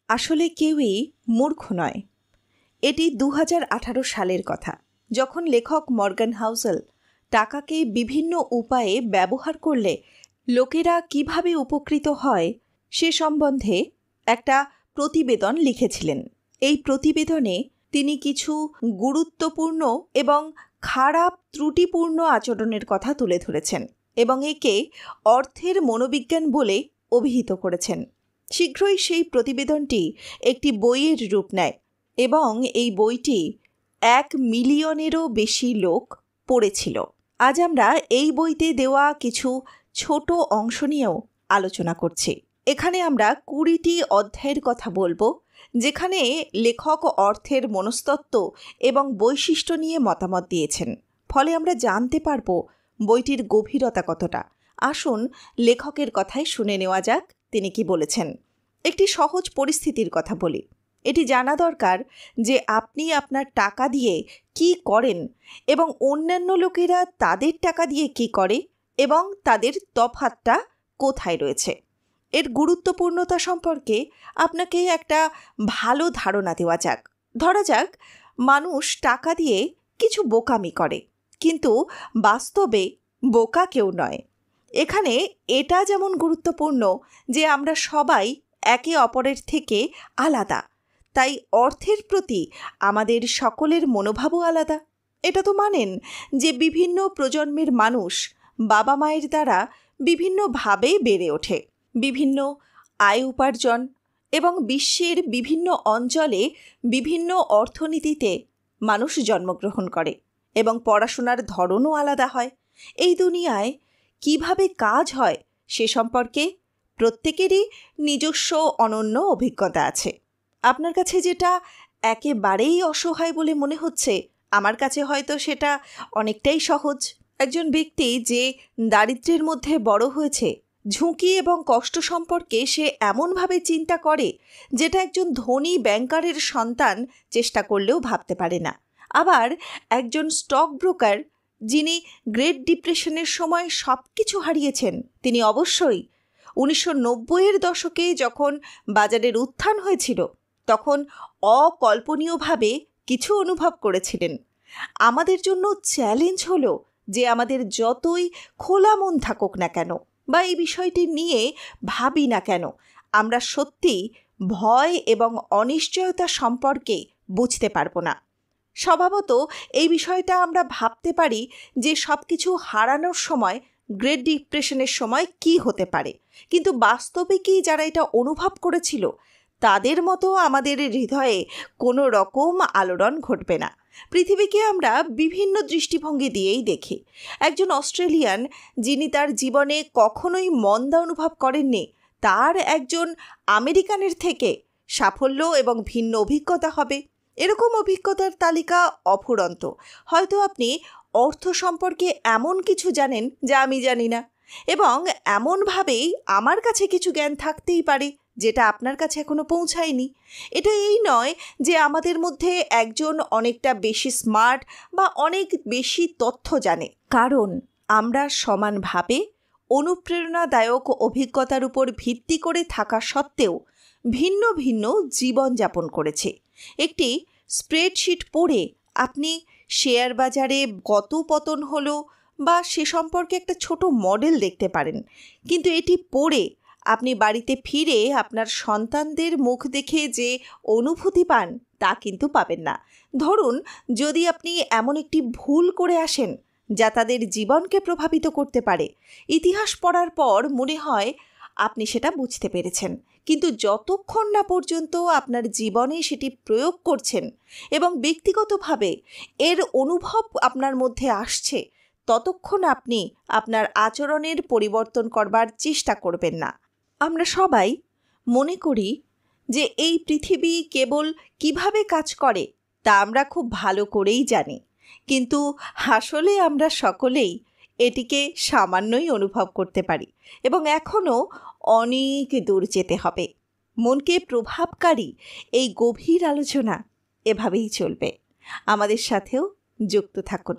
আসলে কেউই মূর্খ নয়। এটি ২০১৮ সালের কথা, যখন লেখক মর্গান হাউসেল টাকাকে বিভিন্ন উপায়ে ব্যবহার করলে লোকেরা কিভাবে উপকৃত হয় সে সম্বন্ধে একটা প্রতিবেদন লিখেছিলেন। এই প্রতিবেদনে তিনি কিছু গুরুত্বপূর্ণ এবং খারাপ ত্রুটিপূর্ণ আচরণের কথা তুলে ধরেছেন এবং একে অর্থের মনোবিজ্ঞান বলে অভিহিত করেছেন। শীঘ্রই সেই প্রতিবেদনটি একটি বইয়ের রূপ নেয় এবং এই বইটি ১ মিলিয়নেরও বেশি লোক পড়েছিল। আজ আমরা এই বইতে দেওয়া কিছু ছোট অংশ নিয়েও আলোচনা করছি। এখানে আমরা ২০টি অধ্যায়ের কথা বলবো, যেখানে লেখক অর্থের মনস্তত্ত্ব এবং বৈশিষ্ট্য নিয়ে মতামত দিয়েছেন। ফলে আমরা জানতে পারব বইটির গভীরতা কতটা। আসুন লেখকের কথাই শুনে নেওয়া যাক তিনি কি বলেছেন। একটি সহজ পরিস্থিতির কথা বলি। এটি জানা দরকার যে আপনি আপনার টাকা দিয়ে কি করেন এবং অন্যান্য লোকেরা তাদের টাকা দিয়ে কি করে এবং তাদের তফাৎটা কোথায় রয়েছে। এর গুরুত্বপূর্ণতা সম্পর্কে আপনাকে একটা ভালো ধারণা দেওয়া যাক। ধরা যাক মানুষ টাকা দিয়ে কিছু বোকামি করে, কিন্তু বাস্তবে বোকা কেউ নয়। এখানে এটা যেমন গুরুত্বপূর্ণ যে আমরা সবাই একে অপরের থেকে আলাদা, তাই অর্থের প্রতি আমাদের সকলের মনোভাবও আলাদা। এটা তো মানেন যে বিভিন্ন প্রজন্মের মানুষ বাবা মায়ের দ্বারা বিভিন্নভাবে বেড়ে ওঠে, বিভিন্ন আয় উপার্জন এবং বিশ্বের বিভিন্ন অঞ্চলে বিভিন্ন অর্থনীতিতে মানুষ জন্মগ্রহণ করে এবং পড়াশোনার ধরনও আলাদা হয়। এই দুনিয়ায় কিভাবে কাজ হয় সে সম্পর্কে প্রত্যেকেরই নিজস্ব অনন্য অভিজ্ঞতা আছে। আপনার কাছে যেটা একেবারেই অসহায় বলে মনে হচ্ছে, আমার কাছে হয়তো সেটা অনেকটাই সহজ। একজন ব্যক্তি যে দারিদ্র্যের মধ্যে বড় হয়েছে, ঝুঁকি এবং কষ্ট সম্পর্কে সে এমনভাবে চিন্তা করে যেটা একজন ধনী ব্যাংকারের সন্তান চেষ্টা করলেও ভাবতে পারে না। আবার একজন স্টক ব্রোকার যিনি গ্রেট ডিপ্রেশনের সময় সব কিছু হারিয়েছেন, তিনি অবশ্যই ১৯৯০-এর দশকে যখন বাজারের উত্থান হয়েছিল তখন অকল্পনীয়ভাবে কিছু অনুভব করেছিলেন। আমাদের জন্য চ্যালেঞ্জ হলো যে আমাদের যতই খোলা মন থাকুক না কেন বা এই বিষয়টি নিয়ে ভাবি না কেন, আমরা সত্যি ভয় এবং অনিশ্চয়তা সম্পর্কে বুঝতে পারবো না। স্বভাবত এই বিষয়টা আমরা ভাবতে পারি যে সব কিছু হারানোর সময়, গ্রেট ডিপ্রেশনের সময় কি হতে পারে, কিন্তু বাস্তবে কি যারা এটা অনুভব করেছিল তাদের মতো আমাদের হৃদয়ে কোনো রকম আলোড়ন ঘটবে না। পৃথিবীকে আমরা বিভিন্ন দৃষ্টিভঙ্গি দিয়েই দেখি। একজন অস্ট্রেলিয়ান যিনি তার জীবনে কখনোই মন্দা অনুভব করেননি, তার একজন আমেরিকানের থেকে সাফল্য এবং ভিন্ন অভিজ্ঞতা হবে। এরকম অভিজ্ঞতার তালিকা অফুরন্ত। হয়তো আপনি অর্থ সম্পর্কে এমন কিছু জানেন যা আমি জানি না, এবং এমনভাবেই আমার কাছে কিছু জ্ঞান থাকতেই পারে যেটা আপনার কাছে এখনো পৌঁছায়নি। এটা এই নয় যে আমাদের মধ্যে একজন অনেকটা বেশি স্মার্ট বা অনেক বেশি তথ্য জানে, কারণ আমরা সমানভাবে অনুপ্রেরণাদায়ক অভিজ্ঞতার উপর ভিত্তি করে থাকা সত্ত্বেও ভিন্ন ভিন্ন জীবনযাপন করেছে। একটি স্প্রেডশিট পড়ে আপনি শেয়ার বাজারে কত পতন হলো বা সে সম্পর্কে একটা ছোট মডেল দেখতে পারেন, কিন্তু এটি পড়ে আপনি বাড়িতে ফিরে আপনার সন্তানদের মুখ দেখে যে অনুভূতি পান তা কিন্তু পাবেন না। ধরুন, যদি আপনি এমন একটি ভুল করে আসেন যা তাদের জীবনকে প্রভাবিত করতে পারে, ইতিহাস পড়ার পর মনে হয় আপনি সেটা বুঝতে পেরেছেন, কিন্তু যতক্ষণ না পর্যন্ত আপনার জীবনে সেটি প্রয়োগ করছেন এবং ব্যক্তিগতভাবে এর অনুভব আপনার মধ্যে আসছে, ততক্ষণ আপনি আপনার আচরণের পরিবর্তন করবার চেষ্টা করবেন না। আমরা সবাই মনে করি যে এই পৃথিবী কেবল কিভাবে কাজ করে তা আমরা খুব ভালো করেই জানি, কিন্তু আসলে আমরা সকলেই এটিকে সামান্যই অনুভব করতে পারি এবং এখনও অনেক দূর যেতে হবে। মনকে প্রভাবকারী এই গভীর আলোচনা এভাবেই চলবে। আমাদের সাথেও যুক্ত থাকুন।